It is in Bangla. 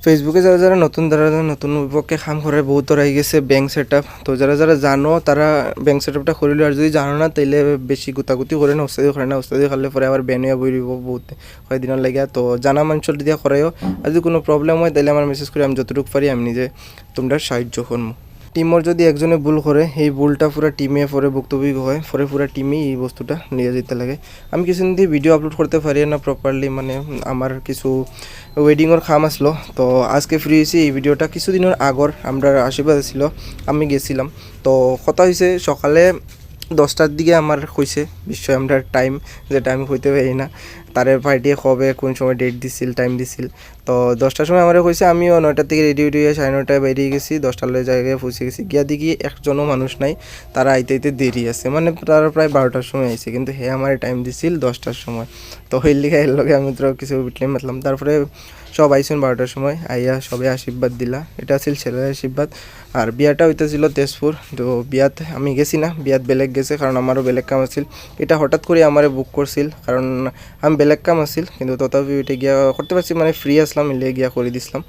ফেসবুকে যারা যারা নতুন বিপক্ষে কাম করে বহুত আই গেছে ব্যাংক সেট আপ। তো যারা যারা জানো তারা ব্যাংক সেট আপটা করিল, আর যদি জানো না তাইলে বেশি গুতাগুতি করে না, উস্তাদি করে না। উস্তাদি করলে পরে আবার ব্যান হয়ে বই দিব বহুত কয়েকদিনের লাগে। তো জানা মানুষের দিয়া করাইও, আর যদি কোনো প্রবলেম হয় তাহলে আমার মেসেজ করে, আমি যতটুকু পারি আমি নিজে তোমরা সাহায্য করবো। টিমর যদি একজনে ভুল করে এই ভুলটা পুরো টিমে পরে ভুক্তভোগী হয়, পরে পুরো টিমেই এই বস্তুটা নিয়ে যেতে লাগে। আমি কিছুদিন দিয়ে ভিডিও আপলোড করতে পারি না প্রপারলি, মানে আমার কিছু ওয়েডিংয়ের খাম আসলো। তো আজকে ফ্রি হয়েছি। এই ভিডিওটা কিছুদিনের আগর আমরা আশীর্বাদ ছিল, আমি গেছিলাম। তো কথা হয়েছে সকালে 10টার দিকে আমার হয়েছে বিশ্বয় আমরা টাইম, যেটা আমি হইতে পারি না। তারে পার্টি কবে কোন সময় ডেট দিছিল, টাইম দিছিল। তো 10টার সময় আমার হয়েছে, আমিও 9টার থেকে রেডি হয়ে 9:30টায় বেরিয়ে গেছি। 10টার জায়গায় পৌঁছে গেছি, গিয়া দেখি একজনও মানুষ নাই, তারা আইতে দেরি আছে, মানে তারা প্রায় 12টার সময় আইছে, কিন্তু হে আমার টাইম দিছিল 10টার সময়। তো হইল লিখে এর লগে আমি তো কিছু বিটলে মাতলাম। তারপরে সব আইসুন 12টার সময়, আইয়া সবাই আশীর্বাদ দিলা। এটা ছিল ছেলের আশীর্বাদ। আর বিয়াটা হইতেছিল তেজপুর। তো বিয়াত আমি গেছি না, বিয়াত বেলেগ গেছে, কারণ আমারও বেলেগ কাম আছিল। এটা হঠাৎ করে আমারে বুক করছিল, কারণ আমি বেলেগ কাম আছিল, কিন্তু তথাপি ওইটা গিয়া করতে পারছি, মানে ফ্রি আসলাম, মিলিয়ে গিয়া করে দিছিলাম।